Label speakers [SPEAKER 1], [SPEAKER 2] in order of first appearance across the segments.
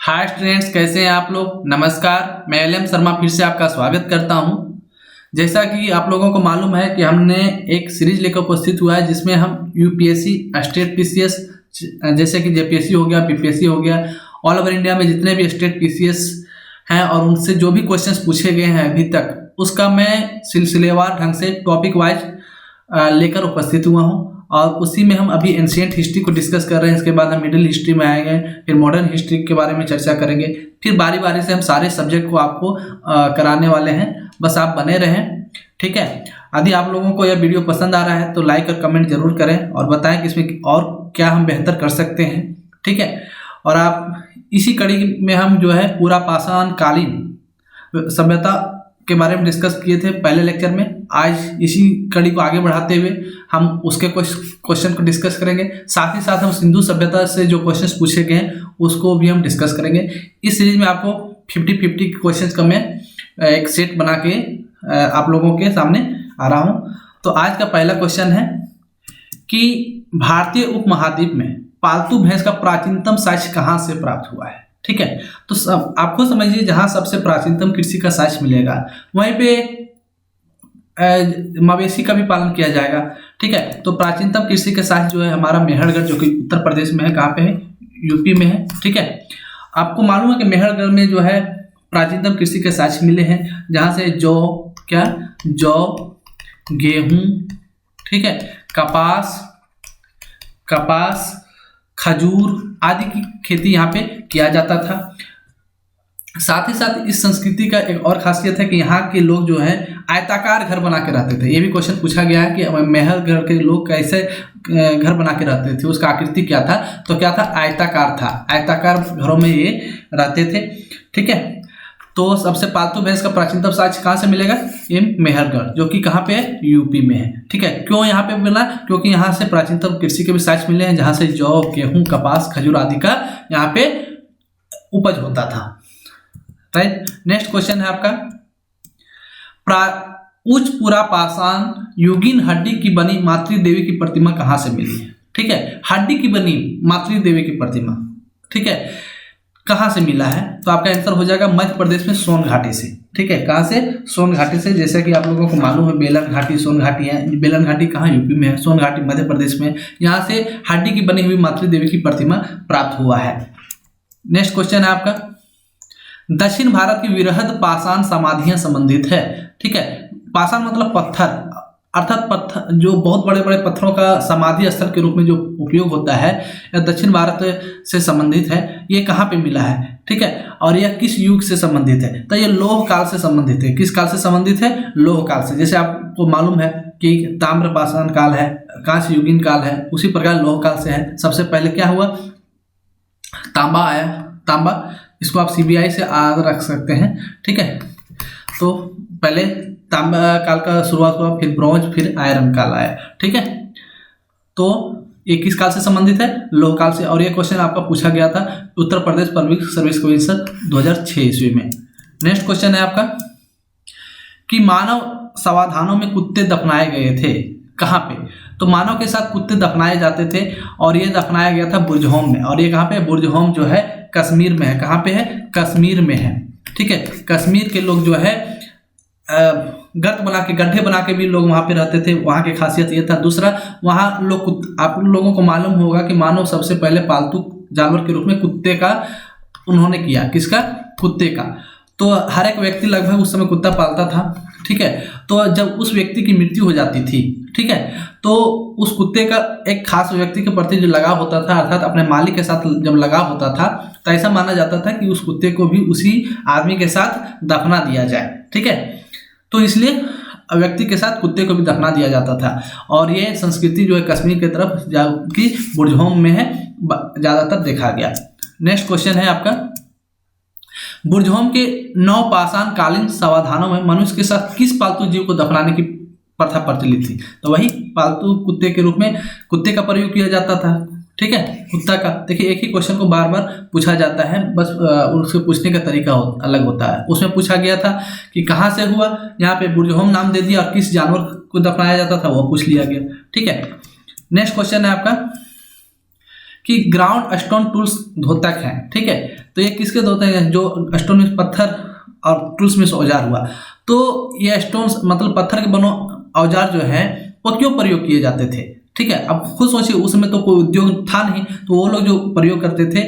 [SPEAKER 1] Hi students, कैसे हैं आप लोग। नमस्कार, मैं एल एम शर्मा फिर से आपका स्वागत करता हूं। जैसा कि आप लोगों को मालूम है कि हमने एक सीरीज लेकर उपस्थित हुआ है जिसमें हम यूपीएससी, स्टेट पीसीएस जैसे कि जेपीएससी हो गया, पीपीएससी हो गया, ऑल ओवर इंडिया में जितने भी स्टेट पीसीएस हैं और उनसे जो भी क्वेश्चंस पूछे गए हैं अभी तक, उसका मैं सिलसिलेवार ढंग से टॉपिक वाइज लेकर उपस्थित हुआ हूँ। और उसी में हम अभी एंशिएंट हिस्ट्री को डिस्कस कर रहे हैं। इसके बाद हम मिडिल हिस्ट्री में आएंगे, फिर मॉडर्न हिस्ट्री के बारे में चर्चा करेंगे, फिर बारी बारी से हम सारे सब्जेक्ट को आपको कराने वाले हैं। बस आप बने रहें, ठीक है। यदि आप लोगों को यह वीडियो पसंद आ रहा है तो लाइक और कमेंट जरूर करें और बताएं कि इसमें और क्या हम बेहतर कर सकते हैं, ठीक है। और आप इसी कड़ी में हम जो है पूरा पाषाण कालीन सभ्यता के बारे में डिस्कस किए थे पहले लेक्चर में। आज इसी कड़ी को आगे बढ़ाते हुए हम उसके क्वेश्चन को डिस्कस करेंगे। साथ ही साथ हम सिंधु सभ्यता से जो क्वेश्चंस पूछे गए हैं उसको भी हम डिस्कस करेंगे। इस सीरीज में आपको 50-50 क्वेश्चंस का मैं एक सेट बना के आप लोगों के सामने आ रहा हूं। तो आज का पहला क्वेश्चन है कि भारतीय उपमहाद्वीप में पालतू भैंस का प्राचीनतम साक्ष्य कहाँ से प्राप्त हुआ है, ठीक है। तो सब आपको समझिए, जहां सबसे प्राचीनतम कृषि का साक्ष्य मिलेगा वहीं पे मवेशी का भी पालन किया जाएगा, ठीक है। तो प्राचीनतम कृषि का साक्ष्य जो है हमारा मेहरगढ़, जो कि उत्तर प्रदेश में है। कहाँ पे है? यूपी में है, ठीक है। आपको मालूम है कि मेहरगढ़ में जो है प्राचीनतम कृषि के साक्ष्य मिले हैं, जहां से जौ, गेहूं, ठीक है, कपास, खजूर आदि की खेती यहाँ पे किया जाता था। साथ ही साथ इस संस्कृति का एक और खासियत है कि यहाँ के लोग जो है आयताकार घर बना के रहते थे। ये भी क्वेश्चन पूछा गया है कि मेहरगढ़ के लोग कैसे घर बना के रहते थे, उसका आकृति क्या था। तो क्या था? आयताकार था। आयताकार घरों में ये रहते थे, ठीक है। तो सबसे पालतू भैंस का प्राचीनतम साक्ष्य कहाँ से मिलेगा? ये मेहरगढ़, जो कि कहाँ पे है? यूपी में है, ठीक है। क्यों यहाँ पे मिला? क्योंकि यहाँ से प्राचीनतम कृषि के भी साक्ष्य मिले हैं, जहाँ से जौ, गेहूं, कपास, खजूर आदि का यहाँ पे उपज होता था, राइट। नेक्स्ट क्वेश्चन है आपका, उच्च पुरा पाषाण युगीन हड्डी की बनी मातृ देवी की प्रतिमा कहाँ से मिली है, ठीक है। हड्डी की बनी मातृ देवी की प्रतिमा, ठीक है, कहाँ से मिला है? तो आपका आंसर हो जाएगा मध्य प्रदेश में सोन घाटी से, ठीक है। कहाँ से? सोन घाटी से। जैसे कि आप लोगों को मालूम है बेलन घाटी, सोन घाटी है। बेलन घाटी कहाँ? यूपी में है। सोन घाटी मध्य प्रदेश में। यहाँ से हड्डी की बनी हुई मातृ देवी की प्रतिमा प्राप्त हुआ है। नेक्स्ट क्वेश्चन है आपका, दक्षिण भारत की वृहद पाषाण समाधियां संबंधित है, ठीक है। पाषाण मतलब पत्थर, अर्थात पत्थर जो बहुत बड़े बड़े पत्थरों का समाधि स्थल के रूप में जो उपयोग होता है, यह दक्षिण भारत से संबंधित है। ये कहाँ पे मिला है, ठीक है, और यह किस युग से संबंधित है? तो ये लौह काल से संबंधित है। किस काल से संबंधित है? लौह काल से। जैसे आपको मालूम है कि ताम्र पाषाण काल है, कांस्य युगीन काल है, उसी प्रकार लौह काल से है। सबसे पहले क्या हुआ? तांबा आया। तांबा, इसको आप सीबीआई से याद रख सकते हैं, ठीक है। तो पहले तांबा काल का शुरुआत हुआ, फिर ब्रॉन्ज, फिर आयरन काल आया, ठीक है। तो ये किस काल से संबंधित है? लौह काल से। और ये क्वेश्चन आपका पूछा गया था Uttar Pradesh public service commission 2006 ईस्वी में। नेक्स्ट क्वेश्चन है आपका कि मानव समाधानों में कुत्ते दफनाए गए थे, कहाँ पे? तो मानव के साथ कुत्ते दफनाए जाते थे और ये दफनाया गया था बुर्जहोम में। और ये कहाँ पे? बुर्जहोम जो है कश्मीर में है। कहाँ पे है? कश्मीर में है, ठीक है। कश्मीर के लोग जो है गर्त बना के, गड्ढे बना के भी लोग वहाँ पे रहते थे। वहाँ की खासियत ये था। दूसरा, वहाँ लोग, आप लोगों को मालूम होगा कि मानव सबसे पहले पालतू जानवर के रूप में कुत्ते का उन्होंने किया। किसका? कुत्ते का। तो हर एक व्यक्ति लगभग उस समय कुत्ता पालता था, ठीक है। तो जब उस व्यक्ति की मृत्यु हो जाती थी, ठीक है, तो उस कुत्ते का एक खास व्यक्ति के प्रति जो लगाव होता था, अर्थात अपने मालिक के साथ जब लगाव होता था, तो ऐसा माना जाता था कि उस कुत्ते को भी उसी आदमी के साथ दफना दिया जाए, ठीक है। तो इसलिए व्यक्ति के साथ कुत्ते को भी दफना दिया जाता था। और ये संस्कृति जो है कश्मीर की तरफ जबकि बुर्जहोम में है ज़्यादातर देखा गया। नेक्स्ट क्वेश्चन है आपका, बुर्जहोम के नवपाषाण कालीन समाधानों में मनुष्य के साथ किस पालतू जीव को दफनाने की प्रथा प्रचलित थी? तो वही पालतू कुत्ते के रूप में कुत्ते का प्रयोग किया जाता था, ठीक है, कुत्ता का। देखिए, एक ही क्वेश्चन को बार बार पूछा जाता है, बस उसके पूछने का तरीका अलग होता है। उसमें पूछा गया था कि कहाँ से हुआ, यहाँ पे बुर्जहोम नाम दे दिया और किस जानवर को दफनाया जाता था वो पूछ लिया गया, ठीक है। नेक्स्ट क्वेश्चन है आपका कि ग्राउंड स्टोन टूल्स द्योतक हैं। ठीक है, तो ये किसके द्योतक हैं? जो स्टोन में पत्थर और टूल्स में से औजार हुआ। तो ये स्टोन्स मतलब पत्थर के बनो औजार जो है वो क्यों प्रयोग किए जाते थे? ठीक है, अब खुद सोचिए, उस समय तो कोई उद्योग था नहीं, तो वो लोग जो प्रयोग करते थे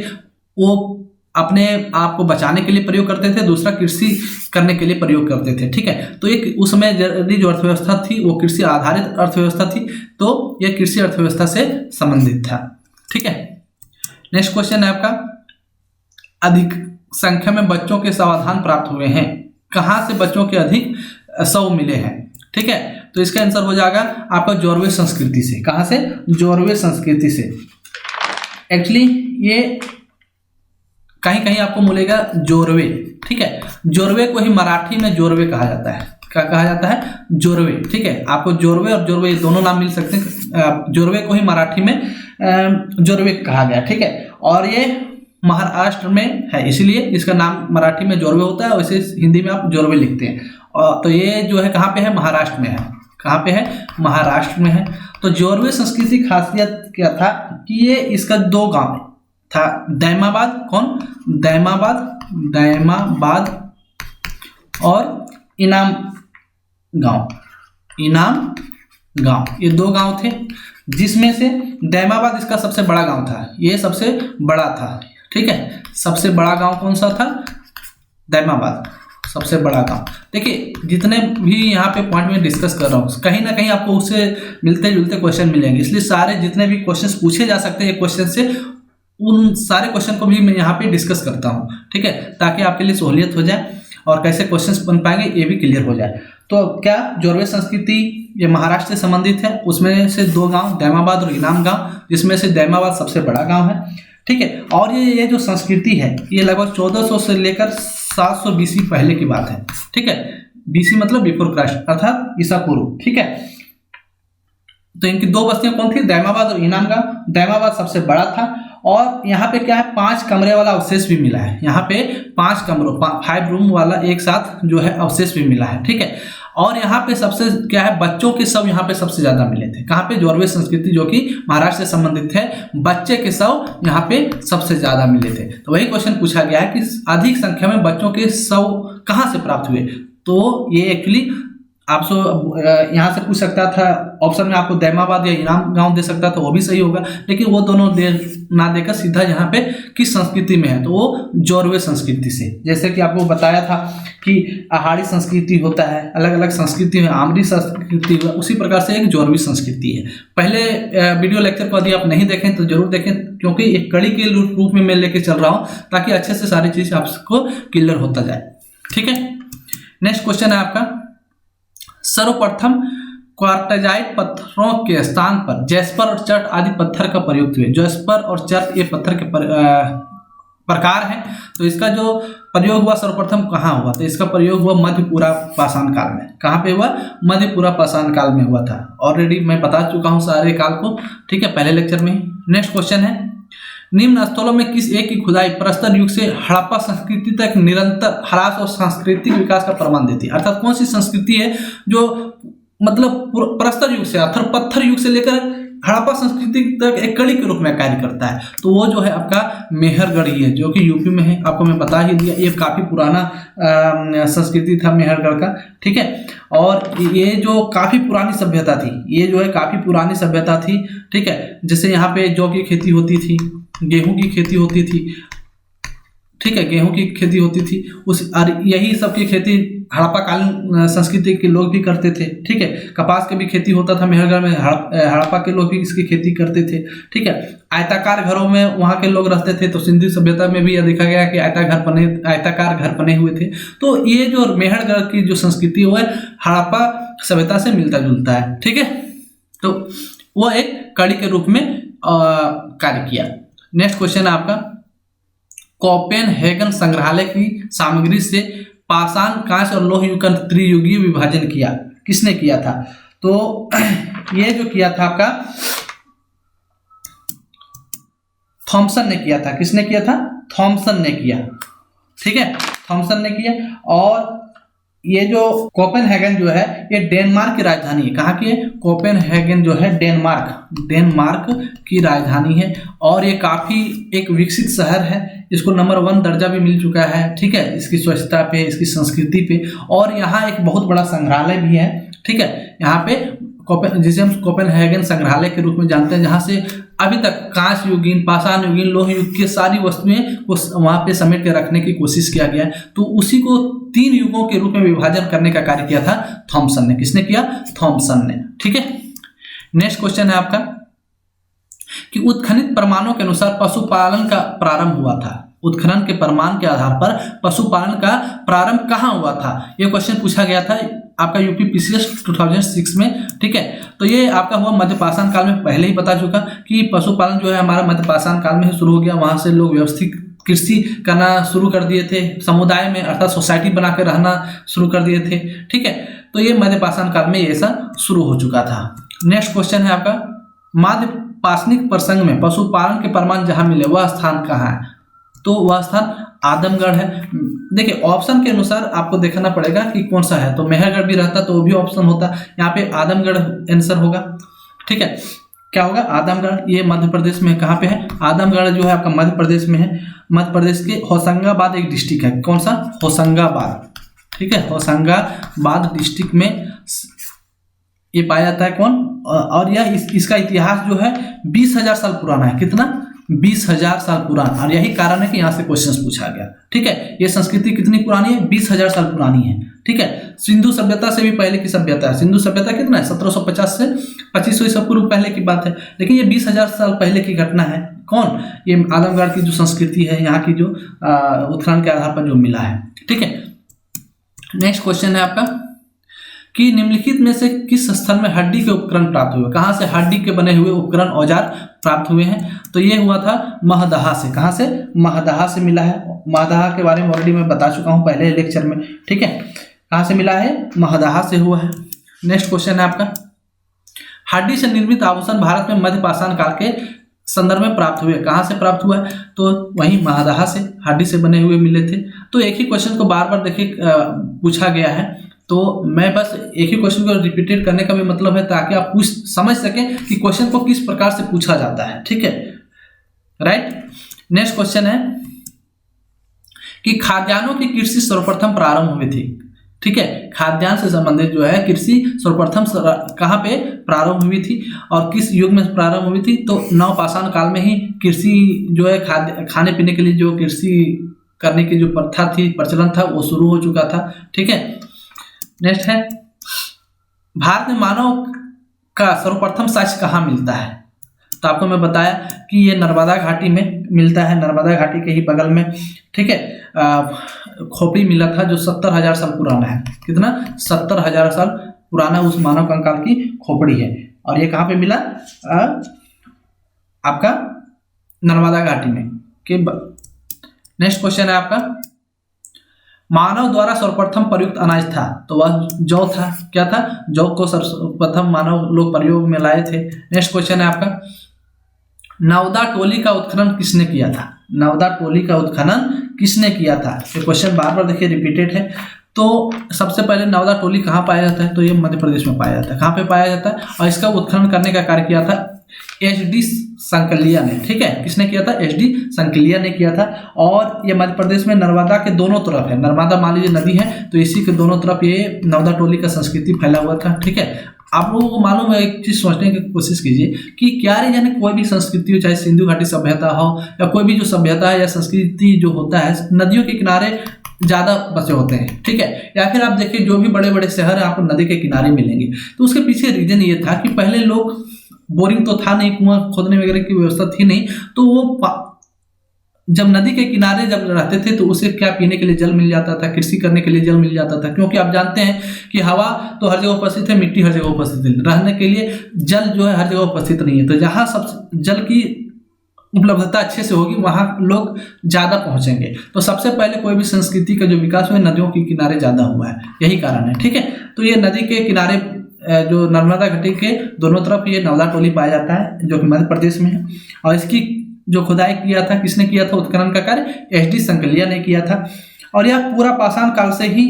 [SPEAKER 1] वो अपने आप को बचाने के लिए प्रयोग करते थे, दूसरा कृषि करने के लिए प्रयोग करते थे। ठीक है, तो एक उस समय जो अर्थव्यवस्था थी वो कृषि आधारित अर्थव्यवस्था थी, तो यह कृषि अर्थव्यवस्था से संबंधित था। ठीक है, नेक्स्ट क्वेश्चन है आपका, अधिक संख्या में बच्चों के समाधान प्राप्त हुए हैं, कहाँ से बच्चों के अधिक शव मिले हैं? ठीक है, तो इसका आंसर हो जाएगा आपका जोरवे संस्कृति से। कहाँ से? जोरवे संस्कृति से। एक्चुअली ये कहीं कहीं आपको मिलेगा जोरवे। ठीक है, जोरवे को ही मराठी में जोरवे कहा जाता है। क्या कहा जाता है? जोरवे। ठीक है, आपको जोरवे और जोरवे दोनों नाम मिल सकते हैं। जोरवे को ही मराठी में जोरवे कहा गया। ठीक है, और ये महाराष्ट्र में है, इसलिए इसका नाम मराठी में जोरवे होता है, वैसे हिंदी में आप जोरवे लिखते हैं। और तो ये जो है कहाँ पे है? महाराष्ट्र में है। कहाँ पे है? महाराष्ट्र में है। तो जोरवे संस्कृति की खासियत क्या था कि ये इसका दो गांव था, दैमाबाद, कौन? दैमाबाद और इनाम गांव, ये दो गांव थे, जिसमें से दैमाबाद इसका सबसे बड़ा गांव था, ये सबसे बड़ा था। ठीक है, सबसे बड़ा गांव कौन सा था? दैमाबाद, सबसे बड़ा गांव। देखिए, जितने भी यहाँ पे पॉइंट में डिस्कस कर रहा हूँ, कहीं ना कहीं आपको उससे मिलते जुलते क्वेश्चन मिलेंगे, इसलिए सारे जितने भी क्वेश्चंस पूछे जा सकते हैं क्वेश्चन से, उन सारे क्वेश्चन को भी मैं यहाँ पे डिस्कस करता हूँ। ठीक है, ताकि आपके लिए सहूलियत हो जाए और कैसे क्वेश्चंस बन पाएंगे ये भी क्लियर हो जाए। तो क्या जोरवे संस्कृति ये महाराष्ट्र से संबंधित है, उसमें से दो गांव दैमाबाद और इनाम गांव, जिसमें से दैमाबाद सबसे बड़ा गांव है। ठीक है, और ये जो संस्कृति है ये लगभग 1400 से लेकर 700 बीसी पहले की बात है। ठीक है, बीसी मतलब बिफोर क्राइस्ट, अर्थात ईसा पूर्व। ठीक है, तो इनकी दो बस्तियां कौन थी? दैमाबाद और इनाम गांव। दैमाबाद सबसे बड़ा था और यहाँ पे क्या है? 5 कमरे वाला अवशेष भी मिला है। यहाँ पे 5 कमरों 5 रूम वाला एक साथ जो है अवशेष भी मिला है। ठीक है, और यहाँ पे सबसे क्या है? बच्चों के शव यहाँ पे सबसे ज्यादा मिले थे। कहाँ पे? जोरवे संस्कृति जो कि महाराष्ट्र से संबंधित है, बच्चे के शव यहाँ पे सबसे ज्यादा मिले थे। तो वही क्वेश्चन पूछा गया है कि अधिक संख्या में बच्चों के शव कहाँ से प्राप्त हुए? तो ये एक्चुअली आपसे यहाँ से पूछ सकता था, ऑप्शन में आपको दैमाबाद या इनाम गांव दे सकता था, वो भी सही होगा, लेकिन वो दोनों ना देकर सीधा यहाँ पे किस संस्कृति में है? तो वो जोरवे संस्कृति से। जैसे कि आपको बताया था कि आहाड़ी संस्कृति होता है, अलग अलग संस्कृति है, आमरी संस्कृति, उसी प्रकार से एक जोरवी संस्कृति है। पहले वीडियो लेक्चर को यदि आप नहीं देखें तो जरूर देखें, क्योंकि एक कड़ी के रूप में मैं लेके चल रहा हूँ ताकि अच्छे से सारी चीज आपको क्लियर होता जाए। ठीक है, नेक्स्ट क्वेश्चन है आपका, सर्वप्रथम क्वार्टजाइट पत्थरों के स्थान पर जैस्पर और चर्ट आदि पत्थर का प्रयोग हुए। जैस्पर और चर्ट ये पत्थर के प्रकार हैं। तो इसका जो प्रयोग हुआ सर्वप्रथम कहाँ हुआ? तो इसका प्रयोग हुआ मध्यपुरा पाषाण काल में। कहाँ पे हुआ? मध्यपुरा पाषाण काल में हुआ था। ऑलरेडी मैं बता चुका हूँ सारे काल को। ठीक है, पहले लेक्चर में ही। नेक्स्ट क्वेश्चन है, निम्न स्थलों में किस एक की खुदाई प्रस्तर युग से हड़प्पा संस्कृति तक निरंतर ह्रास और सांस्कृतिक विकास का प्रमाण देती है? अर्थात कौन सी संस्कृति है जो मतलब प्रस्तर युग से अर्थात पत्थर युग से लेकर हड़प्पा संस्कृति तक एक कड़ी के रूप में कार्य करता है? तो वो जो है आपका मेहरगढ़ ही है, जो कि यूपी में है। आपको मैं बता ही दिया, ये काफी पुराना संस्कृति था मेहरगढ़ का। ठीक है, और ये जो काफी पुरानी सभ्यता थी, ये जो है काफी पुरानी सभ्यता थी। ठीक है, जैसे यहाँ पे जौ की खेती होती थी, गेहूं की खेती होती थी। ठीक है, गेहूं की खेती होती थी, यही सब की खेती हड़प्पा कालीन संस्कृति के लोग भी करते थे। ठीक है, कपास की भी खेती होता था मेहरगढ़ में, हड़प्पा के लोग भी इसकी खेती करते थे। ठीक है, आयताकार घरों में वहाँ के लोग रहते थे। तो सिंधु सभ्यता में भी यह देखा गया कि आयताकार घर बने हुए थे। तो ये जो मेहरगढ़ की जो संस्कृति वो है हड़प्पा सभ्यता से मिलता जुलता है। ठीक है, तो वो एक कड़ी के रूप में कार्य किया। नेक्स्ट क्वेश्चन है आपका, कोपेनहेगन संग्रहालय की सामग्री से पाषाण, कांस्य और लौह युग का त्रियुगीय विभाजन किया। किसने किया था? तो ये जो किया था आपका थॉमसन ने किया था। किसने किया था? थॉमसन ने किया। ठीक है, थॉमसन ने किया। और ये जो कोपेनहेगन जो है ये डेनमार्क की राजधानी है। कहाँ की है? कोपेनहेगन जो है डेनमार्क की राजधानी है और ये काफ़ी एक विकसित शहर है। इसको नंबर 1 दर्जा भी मिल चुका है, ठीक है, इसकी स्वच्छता पे, इसकी संस्कृति पे। और यहाँ एक बहुत बड़ा संग्रहालय भी है, ठीक है, यहाँ पे जिसे हम कोपेनहेगन संग्रहालय के रूप में जानते हैं, जहाँ से अभी तक कांस्य युगीन, पाषाण युगीन, लोह युग की सारी वस्तुएं को वहाँ पे समेट के रखने की कोशिश किया गया है। तो उसी को 3 युगों के रूप में विभाजन करने का कार्य किया था थॉमसन ने। किसने किया? थॉमसन ने, ठीक है। नेक्स्ट क्वेश्चन है आपका कि उत्खनित प्रमाणों के अनुसार पशुपालन का प्रारंभ हुआ था। उत्खनन के प्रमाण के आधार पर पशुपालन का प्रारंभ कहाँ हुआ था? यह क्वेश्चन पूछा गया था आपका यूपी पीसीएस 2006 में, ठीक है। तो ये आपका हुआ मध्यपाषाण काल में। पहले ही बता चुका कि पशुपालन जो है हमारा मध्यपाषाण काल में ही शुरू हो गया। वहां से लोग व्यवस्थित कृषि करना शुरू कर दिए थे, समुदाय में अर्थात सोसाइटी बना कर रहना शुरू कर दिए थे, ठीक है। तो ये मध्यपाषाण काल में ये सब शुरू हो चुका था। नेक्स्ट क्वेश्चन है आपका मध्यपाषाणिक प्रसंग में पशुपालन के प्रमाण जहां मिले वह स्थान कहाँ है? तो वह स्थान आदमगढ़ है। देखिए ऑप्शन के अनुसार आपको देखना पड़ेगा कि कौन सा है। तो मेहरगढ़ भी रहता तो वो भी ऑप्शन होता, यहाँ पे आदमगढ़ आंसर होगा, ठीक है। क्या होगा? आदमगढ़। ये मध्य प्रदेश में कहाँ पे है? आदमगढ़ जो है आपका मध्य प्रदेश में है। मध्य प्रदेश के होशंगाबाद एक डिस्ट्रिक्ट है। कौन सा? होशंगाबाद, ठीक है। होशंगाबाद डिस्ट्रिक्ट में ये पाया जाता है। कौन? और यह इसका इतिहास जो है 20,000 साल पुराना है। कितना? 20,000 साल पुराना। और यही कारण है कि यहाँ से क्वेश्चंस पूछा गया, ठीक है। ये संस्कृति कितनी पुरानी है? 20,000 साल पुरानी है, ठीक है। सिंधु सभ्यता से भी पहले की सभ्यता है। सिंधु सभ्यता कितना है? 1750 से 2500 ईसा पूर्व पहले की बात है, लेकिन ये 20,000 साल पहले की घटना है। कौन? ये आदमगढ़ की जो संस्कृति है, यहाँ की जो उत्खनन के आधार पर जो मिला है, ठीक है। नेक्स्ट क्वेश्चन है आपका कि निम्नलिखित में से किस स्थल में हड्डी के उपकरण प्राप्त हुए? कहाँ से हड्डी के बने हुए उपकरण औजार प्राप्त हुए हैं? तो ये हुआ था महदहा से। कहाँ से? महदहा से मिला है। महदहा के बारे में ऑलरेडी मैं बता चुका हूँ पहले लेक्चर में, ठीक है। कहाँ से मिला है? महदहा से हुआ है। नेक्स्ट क्वेश्चन है आपका हड्डी से निर्मित आभूषण भारत में मध्यपाषाण काल के संदर्भ में प्राप्त हुए। कहाँ से प्राप्त हुआ है? तो वहीं महदहा से हड्डी से बने हुए मिले थे। तो एक ही क्वेश्चन को बार बार देखिए पूछा गया है, तो मैं बस एक ही क्वेश्चन को रिपीटेड करने का भी मतलब है ताकि आप समझ सकें कि क्वेश्चन को किस प्रकार से पूछा जाता है, ठीक है, राइट। नेक्स्ट क्वेश्चन है कि खाद्यान्नों की कृषि सर्वप्रथम प्रारंभ हुई थी, ठीक है। खाद्यान्न से संबंधित जो है कृषि सर्वप्रथम कहाँ पे प्रारंभ हुई थी और किस युग में प्रारंभ हुई थी? तो नवपाषाण काल में ही कृषि जो है खाने पीने के लिए जो कृषि करने की जो प्रथा थी, प्रचलन था, वो शुरू हो चुका था, ठीक है। नेक्स्ट है भारत में मानव का सर्वप्रथम साक्ष्य कहाँ मिलता है? तो आपको मैं बताया कि ये नर्मदा घाटी में मिलता है, नर्मदा घाटी के ही बगल में, ठीक है। खोपड़ी मिला था जो 70,000 साल पुराना है। कितना? 70,000 साल पुराना उस मानव कंकाल की खोपड़ी है। और ये कहाँ पे मिला? आपका नर्मदा घाटी में के नेक्स्ट क्वेश्चन है आपका मानव द्वारा सर्वप्रथम प्रयुक्त अनाज था, तो वह जौ था। क्या था? जौ को सर्वप्रथम मानव लोग प्रयोग में लाए थे। नेक्स्ट क्वेश्चन है आपका नवदा टोली का उत्खनन किसने किया था? नवदा टोली का उत्खनन किसने किया था? ये क्वेश्चन बार बार देखिए रिपीटेड है। तो सबसे पहले नवदा टोली कहाँ पाया जाता है? तो ये मध्य प्रदेश में पाया जाता है। कहाँ पे पाया जाता है? और इसका उत्खनन करने का कार्य किया था HD संकलिया ने, ठीक है। किसने किया था? HD संकलिया ने किया था। और ये मध्य प्रदेश में नर्मदा के दोनों तरफ है। नर्मदा मान लीजिए नदी है, तो इसी के दोनों तरफ ये नवदा टोली का संस्कृति फैला हुआ था, ठीक है। आप लोगों को मालूम है, एक चीज सोचने की कोशिश कीजिए कि क्या रे यानी कोई भी संस्कृति हो, चाहे सिंधु घाटी सभ्यता हो या कोई भी जो सभ्यता है या संस्कृति जो होता है, नदियों के किनारे ज़्यादा बसे होते हैं, ठीक है। या फिर आप देखिए जो भी बड़े बड़े शहर हैं आपको नदी के किनारे मिलेंगे। तो उसके पीछे रीजन ये था कि पहले लोग, बोरिंग तो था नहीं, कुआं खोदने वगैरह की व्यवस्था थी नहीं, तो वो जब नदी के किनारे जब रहते थे तो उसे क्या पीने के लिए जल मिल जाता था, कृषि करने के लिए जल मिल जाता था। क्योंकि आप जानते हैं कि हवा तो हर जगह उपस्थित है, मिट्टी हर जगह उपस्थित है, रहने के लिए जल जो है हर जगह उपस्थित नहीं है। तो जहाँ सब जल की उपलब्धता अच्छे से होगी वहाँ लोग ज़्यादा पहुँचेंगे। तो सबसे पहले कोई भी संस्कृति का जो विकास हुआ नदियों के किनारे ज़्यादा हुआ है, यही कारण है, ठीक है। तो ये नदी के किनारे जो नर्मदा घाटी के दोनों तरफ ये नवदा टोली पाया जाता है जो कि मध्य प्रदेश में है। और इसकी जो खुदाई किया था किसने किया था? उत्खनन का कार्य HD संकलिया ने किया था। और यह पूरा पाषाण काल से ही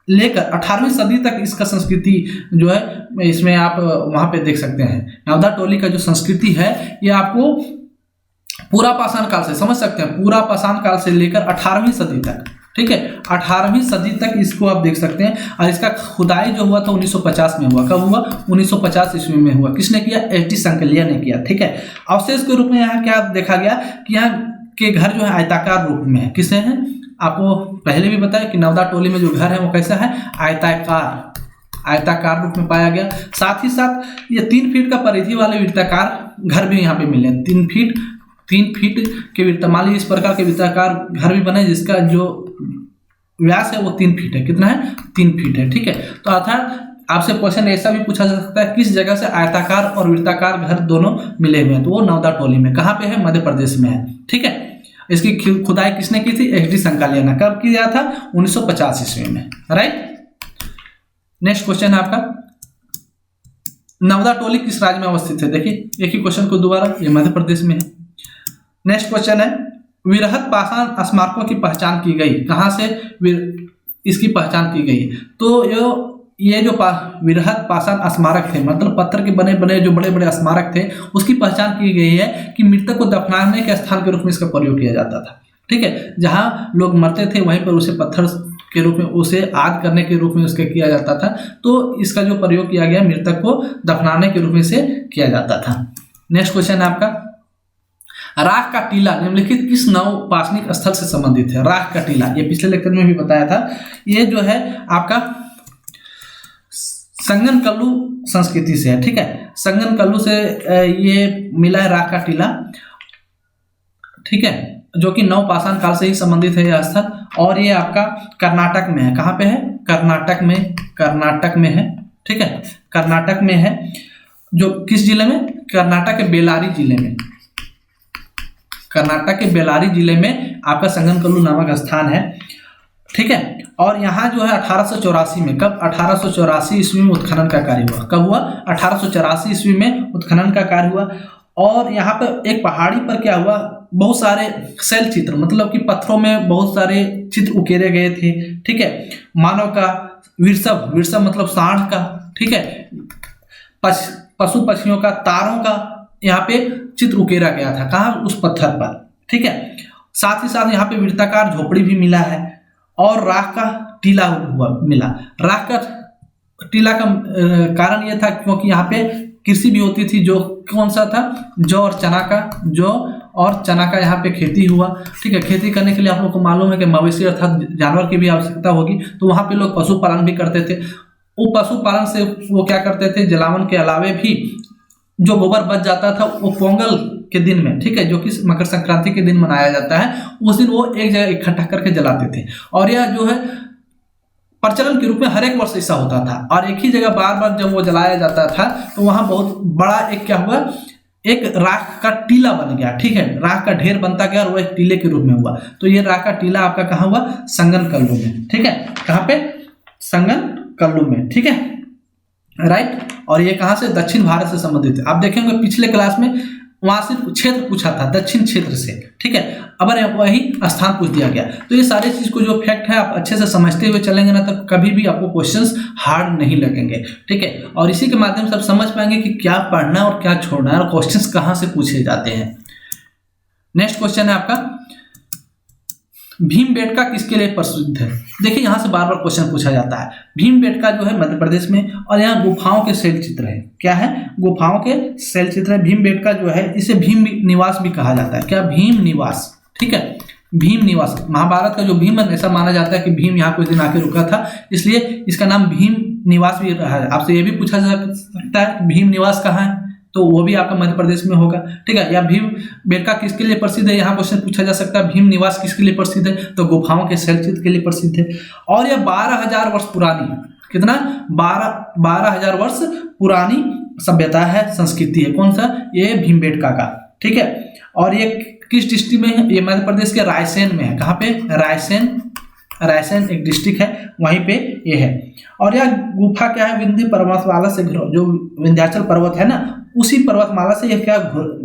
[SPEAKER 1] लेकर 18वीं सदी तक इसका संस्कृति जो है, इसमें आप वहाँ पे देख सकते हैं नवदा टोली का जो संस्कृति है ये आपको पूरा पाषाण काल से समझ सकते हैं, पूरा पाषाण काल से लेकर 18वीं सदी तक, ठीक है, 18वीं सदी तक इसको आप देख सकते हैं। और इसका खुदाई जो हुआ था 1950 में हुआ। कब हुआ? 1950 ईस्वी में हुआ। किसने किया? एच डी संकलिया ने किया, ठीक है। अवशेष के रूप में यहाँ क्या देखा गया कि यहाँ के घर जो है आयताकार रूप में है। किसने हैं? आपको पहले भी बताया कि नवदा टोली में जो घर है वो कैसा है? आयताकार रूप में पाया गया। साथ ही साथ ये 3 फीट का परिधि वाले वृत्ताकार घर भी यहाँ पे मिले। 3 फीट के वृत्त, मान लीजिए इस प्रकार के वृत्ताकार घर भी बने जिसका जो व्यास है वो 3 फीट है। कितना है? 3 फीट है, ठीक है। तो अर्थात आपसे क्वेश्चन ऐसा भी पूछा जा सकता है किस जगह से आयताकार और वृत्ताकार घर दोनों मिले हुए हैं, तो वो नवदा टोली में। कहाँ पे है? मध्य प्रदेश में है, ठीक है। इसकी खुदाई किसने की थी? एच डी संकालिया ने। कब किया था? 1950 ईस्वी में, राइट। नेक्स्ट क्वेश्चन है आपका, नवदा टोली किस राज्य में अवस्थित है? देखिए एक ही क्वेश्चन को दोबारा, ये मध्य प्रदेश में है। नेक्स्ट क्वेश्चन है, विरहत पाषाण स्मारकों की पहचान की गई। कहाँ से इसकी पहचान की गई? तो ये जो विरहत पाषाण स्मारक थे, मतलब पत्थर के बने बने जो बड़े बड़े स्मारक थे, उसकी पहचान की गई है कि मृतक को दफनाने के स्थान के रूप में इसका प्रयोग किया जाता था, ठीक है। जहाँ लोग मरते थे वहीं पर उसे पत्थर के रूप में, उसे आग करने के रूप में उसका किया जाता था। तो इसका जो प्रयोग किया गया मृतक को दफनाने के रूप में से किया जाता था। नेक्स्ट क्वेश्चन है आपका, राख का टीला निम्नलिखित किस नवपाषाणिक स्थल से संबंधित है? राख का टीला, ये पिछले लेक्चर में भी बताया था। ये जो है आपका संगनकल्लू संस्कृति से है, ठीक है। संगनकल्लू से ये मिला है राख का टीला, ठीक है, जो कि नवपाषाण काल से ही संबंधित है यह स्थल। और ये आपका कर्नाटक में है। कहाँ पे है? कर्नाटक में है, ठीक है, कर्नाटक में है। जो किस जिले में? कर्नाटक के बेल्लारी जिले में। कर्नाटक के बेल्लारी जिले में आपका संगनकल्लू नामक स्थान है, ठीक है। और यहाँ जो है 1884 में, कब? 1884 ईस्वी में उत्खनन का कार्य हुआ। कब हुआ? 1884 ईस्वी में उत्खनन का कार्य हुआ। और यहाँ पर एक पहाड़ी पर क्या हुआ, बहुत सारे शैल चित्र, मतलब कि पत्थरों में बहुत सारे चित्र उकेरे गए थे, ठीक है। मानव का, वृषभ मतलब सांड का, ठीक है, पशु पक्षियों का, तारों का यहाँ पे चित्र उकेरा गया था। कहाँ? उस पत्थर पर, ठीक है। साथ ही साथ यहाँ पे वृत्ताकार झोपड़ी भी मिला है और राख का टीला हुआ मिला। राख का टीला का कारण यह था क्योंकि यहाँ पे कृषि भी होती थी। जो कौन सा था? जौ और चना का यहाँ पे खेती हुआ, ठीक है। खेती करने के लिए आप लोग को मालूम है कि मवेशी अर्थात जानवर की भी आवश्यकता होगी, तो वहाँ पे लोग पशुपालन भी करते थे। वो पशुपालन से वो क्या करते थे, जलावन के अलावे भी जो गोबर बच जाता था वो पोंगल के दिन में, ठीक है, जो कि मकर संक्रांति के दिन मनाया जाता है, उस दिन वो एक जगह इकट्ठा करके जलाते थे। और यह जो है प्रचलन के रूप में हर एक वर्ष ऐसा होता था। और एक ही जगह बार बार जब वो जलाया जाता था तो वहाँ बहुत बड़ा एक क्या हुआ, एक राख का टीला बन गया, ठीक है। राख का ढेर बनता गया और वो एक टीले के रूप में हुआ। तो ये राख का टीला आपका कहाँ हुआ? संगनकल्लू में, ठीक है। कहाँ पे? संगनकल्लू में, ठीक है, राइट। और ये कहाँ से? दक्षिण भारत से संबंधित है। आप देखेंगे पिछले क्लास में वहां से क्षेत्र पूछा था, दक्षिण क्षेत्र से, ठीक है। अब वही स्थान पूछ दिया गया। तो ये सारी चीज को जो फैक्ट है आप अच्छे से समझते हुए चलेंगे ना, तो कभी भी आपको क्वेश्चंस हार्ड नहीं लगेंगे, ठीक है। और इसी के माध्यम से आप समझ पाएंगे कि क्या पढ़ना और क्या छोड़ना है और क्वेश्चंस कहाँ से पूछे जाते हैं। नेक्स्ट क्वेश्चन है आपका, भीमबेटका किसके लिए प्रसिद्ध है? देखिए यहाँ से बार बार क्वेश्चन पूछा जाता है। भीमबेटका जो है मध्य प्रदेश में, और यहाँ गुफाओं के शैल चित्र है। क्या है? गुफाओं के शैल चित्र है। भीमबेटका जो है इसे भीम निवास भी कहा जाता है। क्या? भीम निवास, ठीक है, भीम निवास। महाभारत का जो भीम है, ऐसा माना जाता है कि भीम यहाँ कुछ दिन आके रुका था, इसलिए इसका नाम भीम निवास भी रहा है। आपसे ये भी पूछा जा सकता है भीम निवास कहाँ है, तो वो भी आपका मध्य प्रदेश में होगा, ठीक है। या भीमबेटका किसके लिए प्रसिद्ध है, यहाँ क्वेश्चन पूछा जा सकता है। भीम निवास किसके लिए प्रसिद्ध है, तो गुफाओं के शैल चित्र के लिए प्रसिद्ध है। और यह 12,000 वर्ष पुरानी, कितना? 12,000 वर्ष पुरानी सभ्यता है, संस्कृति है। कौन सा? ये भीमबेटका का, ठीक है। और ये किस डिस्ट्रिक्ट में है? ये मध्य प्रदेश के रायसेन में है। कहाँ पे? रायसेन एक डिस्ट्रिक्ट है, वहीं पे ये है। और यह गुफा क्या है? विंध्य पर्वतमाला से, जो विंध्याचल पर्वत है ना, उसी पर्वतमाला से यह क्या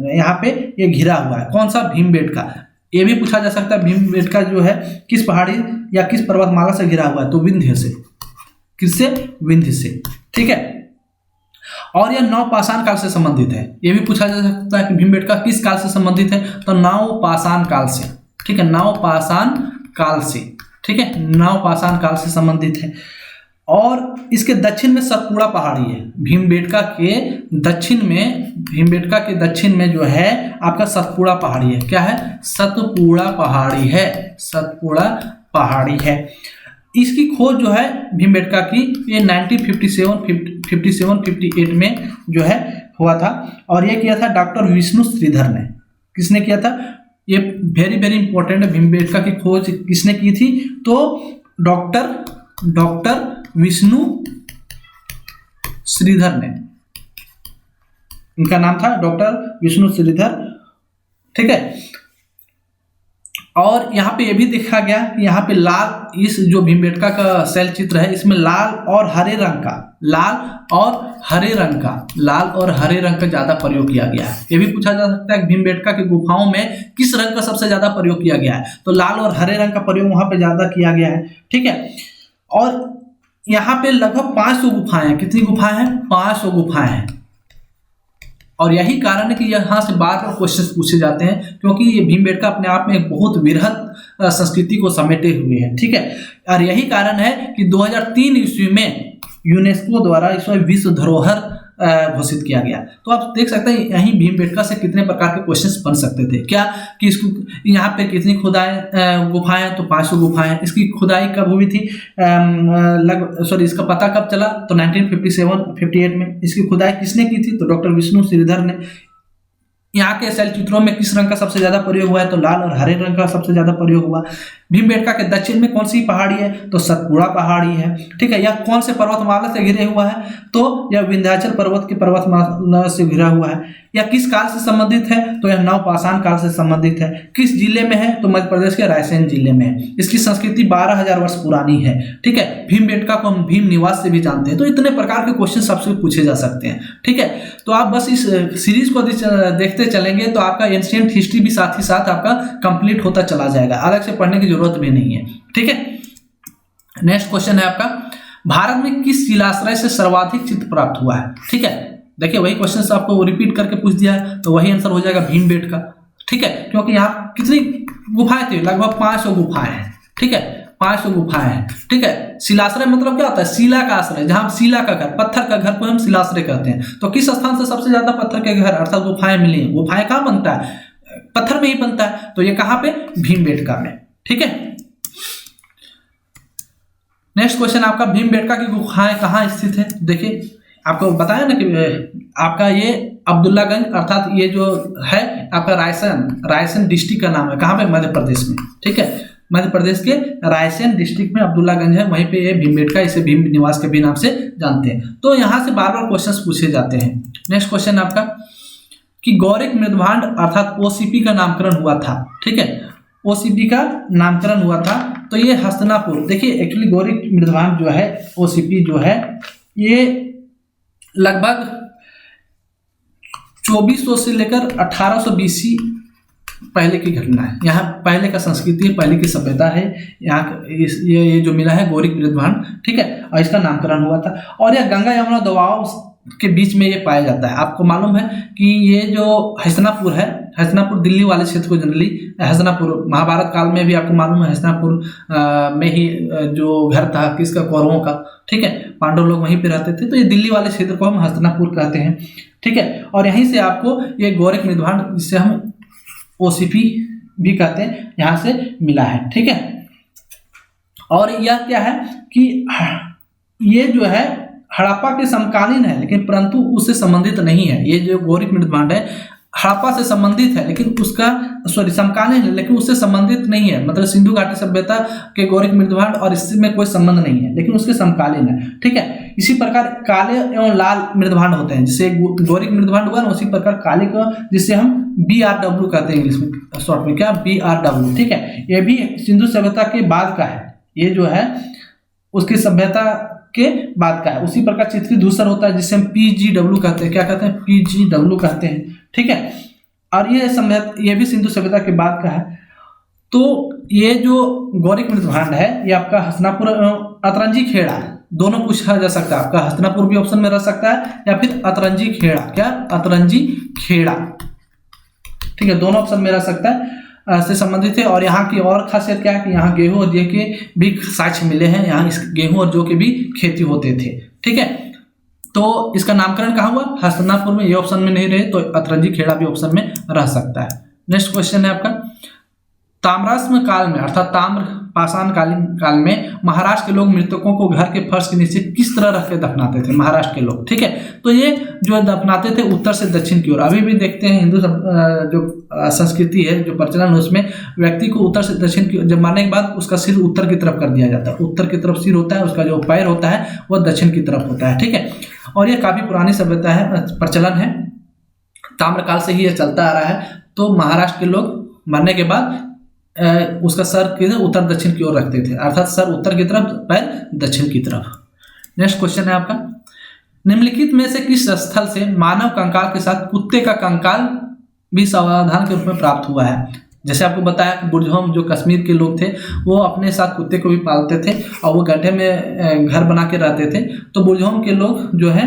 [SPEAKER 1] यहाँ पे ये घिरा हुआ है। कौन सा? भीमबेटका। ये भी पूछा जा सकता है भीमबेटका जो है किस पहाड़ी या किस पर्वतमाला से घिरा हुआ है, तो विंध्य से, किससे? विंध्य से। ठीक है, और यह नवपाषाण काल से संबंधित है। यह भी पूछा जा सकता है कि भीमबेटका किस काल से संबंधित है, तो नवपाषाण काल से। ठीक है, नवपाषाण काल से। ठीक है, नवपाषाण काल से संबंधित है। और इसके दक्षिण में सतपुड़ा पहाड़ी है। भीमबेटका के दक्षिण में जो है आपका सतपुड़ा पहाड़ी है। क्या है? सतपुड़ा पहाड़ी है। सतपुड़ा पहाड़ी है। इसकी खोज जो है भीमबेटका की ये 1957-58 में जो है हुआ था, और ये किया था डॉक्टर विष्णु श्रीधर ने। किसने किया था? ये वेरी वेरी इंपॉर्टेंट है। भीमबेटका की खोज किसने की थी? तो डॉक्टर विष्णु श्रीधर ने, इनका नाम था डॉक्टर विष्णु श्रीधर। ठीक है, और यहाँ पे ये भी देखा गया कि यहाँ पे लाल, इस जो भीमबेटका का शैल चित्र है इसमें लाल और हरे रंग का ज्यादा प्रयोग किया गया है। ये भी पूछा जा सकता है कि भीमबेटका की गुफाओं में किस रंग का सबसे ज्यादा प्रयोग किया गया है, तो लाल और हरे रंग का प्रयोग वहां पे ज्यादा किया गया है। ठीक है, और यहाँ पे लगभग 500 गुफाएं हैं। कितनी गुफाएं हैं? 500 गुफाएं हैं। और यही कारण है कि यहाँ से बार बार क्वेश्चन पूछे जाते हैं, क्योंकि ये भीमबेटका अपने आप में एक बहुत वृहद संस्कृति को समेटे हुए हैं। ठीक है, और यही कारण है कि 2003 ईस्वी में यूनेस्को द्वारा इसमें विश्व धरोहर घोषित किया गया। तो आप देख सकते हैं यहीं भीमबेटका से कितने प्रकार के क्वेश्चंस बन सकते थे। क्या कि इसको यहाँ पे कितनी गुफाएं, तो 500 गुफाएं। इसकी खुदाई कब हुई थी? इसका पता कब चला? तो 1957-58 में। इसकी खुदाई किसने की थी? तो डॉक्टर विष्णु श्रीधर ने। यहाँ के शैल चित्रों में किस रंग का सबसे ज्यादा प्रयोग हुआ है? तो लाल और हरे रंग का सबसे ज्यादा प्रयोग हुआ। भीमबेटका के दक्षिण में कौन सी पहाड़ी है? तो सतपुड़ा पहाड़ी है। ठीक है, यह कौन से पर्वतमाला से घिरे हुआ है? तो यह विंध्याचल पर्वत की पर्वतमाला से घिरा हुआ है। यह किस काल से संबंधित है? तो यह नवपाषाण काल से संबंधित है। किस जिले में है? तो मध्य प्रदेश के रायसेन जिले में है। इसकी संस्कृति 12,000 वर्ष पुरानी है। ठीक है, भीमबेटका को हम भीम निवास से भी जानते हैं। तो इतने प्रकार के क्वेश्चन सबसे पूछे जा सकते हैं। ठीक है, तो आप बस इस सीरीज को देखते चलेंगे तो आपका एंशिएंट हिस्ट्री भी साथ ही साथ आपका कंप्लीट होता चला जाएगा। अलग से पढ़ने की जरूरत भी नहीं है। ठीक है, नेक्स्ट क्वेश्चन है आपका, भारत में किस शिलाश्रय से सर्वाधिक चित्र प्राप्त हुआ है? ठीक है, देखिए वही क्वेश्चन आपको रिपीट करके पूछ दिया है, तो वही आंसर हो जाएगा भीमबेटका। ठीक है, क्योंकि यहाँ कितनी गुफाएं थी? लगभग 500 गुफाएं हैं। ठीक है, 500 गुफाएं हैं। ठीक है, शिलाश्रय मतलब क्या होता है? शिला का आश्रय, जहां शिला का घर, पत्थर का घर को हम शिलाश्रय कहते हैं। तो किस स्थान से सबसे ज्यादा पत्थर के घर अर्थात गुफाएं मिली हैं? गुफाएं कहाँ बनता है? पत्थर में ही बनता है। तो ये कहाँ पे? भीमबेटका में। ठीक है, नेक्स्ट क्वेश्चन आपका, भीमबेटका की गुफाएं कहाँ स्थित है? देखिए आपको बताया ना कि आपका ये अब्दुल्लागंज अर्थात ये जो है आपका रायसेन डिस्ट्रिक्ट का नाम है। कहाँ पे? मध्य प्रदेश में। ठीक है, मध्य प्रदेश के रायसेन डिस्ट्रिक्ट में अब्दुल्लागंज है, वहीं पे ये भीमबेटका, इसे भीम निवास के भी नाम से जानते हैं। तो यहाँ से बार बार क्वेश्चंस पूछे जाते हैं। नेक्स्ट क्वेश्चन आपका कि गौरिक मृदभांड अर्थात ओसीपी का नामकरण हुआ था। ठीक है, ओसीपी का नामकरण हुआ था, तो ये हस्तिनापुर। देखिए एक्चुअली गौरिक मृदभांड जो है, ओसीपी जो है, ये लगभग 2400 से लेकर 1800 BC पहले की घटना है। यहाँ पहले का संस्कृति है, पहले की सभ्यता है। यहाँ ये जो मिला है गौरिक मृदभांड। ठीक है, और इसका नामकरण हुआ था, और यह गंगा यमुना दोआब के बीच में ये पाया जाता है। आपको मालूम है कि ये जो हस्तिनापुर है, हस्तिनापुर दिल्ली वाले क्षेत्र को जनरली हस्तिनापुर, महाभारत काल में भी आपको मालूम है हस्तिनापुर में ही जो घर था किसका? कौरवों का। ठीक है, पांडव लोग वहीं पे रहते थे, तो ये दिल्ली वाले क्षेत्र को हम हस्तिनापुर कहते हैं। ठीक है, और यहीं से आपको ये गौरिक मृदभांड, जिसे हम ओसीपी भी कहते हैं, यहाँ से मिला है। ठीक है, और यह क्या है कि ये जो है हड़प्पा के समकालीन है, लेकिन परंतु उससे संबंधित नहीं है। ये जो गौरिक मृदभांड है हड़प्पा से संबंधित है, लेकिन उसका समकालीन है, लेकिन उससे संबंधित नहीं है। मतलब सिंधु घाटी सभ्यता के गौरिक मृदभांड और इसमें कोई संबंध नहीं है, लेकिन उसके समकालीन है। ठीक है, इसी प्रकार काले एवं लाल मृदभांड होते हैं। जैसे गौरिक मृदभांड हुआ ना, उसी प्रकार काले का, जिससे हम BRW कहते हैं इंग्लिश में, शॉर्ट में क्या? BRW। ठीक है, ये भी सिंधु सभ्यता के बाद का है। ये जो है उसकी सभ्यता के बाद का है। उसी प्रकार चित्रित धूसर होता है, जिसे हम PGW कहते हैं। क्या कहते हैं? PGW कहते हैं। ठीक है, और ये भी सिंधु सभ्यता के बाद का है। तो ये जो गौरिक मृदभांड है, ये आपका हस्तिनापुर अतरंजी खेड़ा दोनों पूछा जा सकता है आपका, हस्तिनापुर भी ऑप्शन में रह सकता है या फिर अतरंजी खेड़ा, क्या अतरंजी खेड़ा, ठीक है, दोनों ऑप्शन में रह सकता है से संबंधित है। और यहाँ की और खासियत क्या है कि यहाँ गेहूं और जौ के भी साक्ष्य मिले हैं, यहाँ इस गेहूं और जौ के भी खेती होते थे, ठीक है। तो इसका नामकरण कहाँ हुआ, हस्तिनापुर में, ये ऑप्शन में नहीं रहे तो अतरंजी खेड़ा भी ऑप्शन में रह सकता है। नेक्स्ट क्वेश्चन है आपका, ताम्रश्म काल में अर्थात ताम्र पाषाण काल में महाराष्ट्र के लोग मृतकों को घर के फर्श के नीचे किस तरह रख के दफनाते थे, महाराष्ट्र के लोग, ठीक है। तो ये जो दफनाते थे उत्तर से दक्षिण की ओर, अभी भी देखते हैं हिंदू जो संस्कृति है, जो प्रचलन है, उसमें व्यक्ति को उत्तर से दक्षिण की, जब मरने के बाद उसका सिर उत्तर की तरफ कर दिया जाता है, उत्तर की तरफ सिर होता है, उसका जो पैर होता है वह दक्षिण की तरफ होता है, ठीक है। और ये काफी पुरानी सभ्यता है, प्रचलन है, ताम्रकाल से ही यह चलता आ रहा है। तो महाराष्ट्र के लोग मरने के बाद उसका सर किधर, उत्तर दक्षिण की ओर रखते थे, अर्थात सर उत्तर की तरफ, पैर दक्षिण की तरफ। नेक्स्ट क्वेश्चन है आपका, निम्नलिखित में से किस स्थल से मानव कंकाल के साथ कुत्ते का कंकाल भी समाधान के रूप में प्राप्त हुआ है। जैसे आपको बताया कि बुर्जहोम जो कश्मीर के लोग थे वो अपने साथ कुत्ते को भी पालते थे और वो गड्ढे में घर बना के रहते थे। तो बुर्जहोम के लोग जो है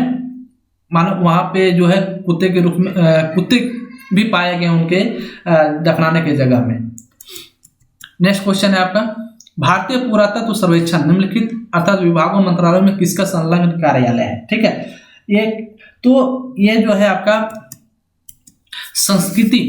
[SPEAKER 1] मानो वहाँ पे जो है कुत्ते के रूप में कुत्ते भी पाए गए उनके दफनाने के जगह में। नेक्स्ट क्वेश्चन है आपका, भारतीय पुरातत्व सर्वेक्षण निम्नलिखित अर्थात विभागों मंत्रालयों में किसका संलग्न कार्यालय है, ठीक है। ये जो है आपका संस्कृति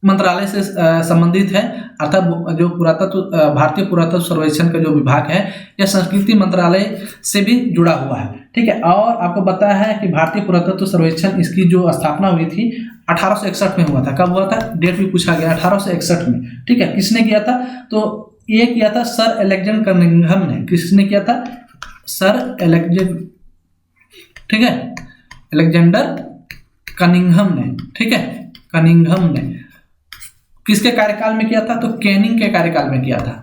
[SPEAKER 1] मंत्रालय से संबंधित है, अर्थात जो भारतीय पुरातत्व सर्वेक्षण का जो विभाग है यह संस्कृति मंत्रालय से भी जुड़ा हुआ है, ठीक है। और आपको बताया है कि भारतीय पुरातत्व सर्वेक्षण इसकी जो स्थापना हुई थी 1861 में हुआ था। कब हुआ था, डेट भी पूछा गया, 1861 में, ठीक है। किसने किया था, तो ये किया था सर अलेक्जेंडर कनिंघम ने। किसने किया था, सर अलेक्जेंडर, ठीक है, अलेक्जेंडर कनिंघम ने, ठीक है, कनिंघम ने। किसके कार्यकाल में किया था, तो कैनिंग के कार्यकाल में किया था,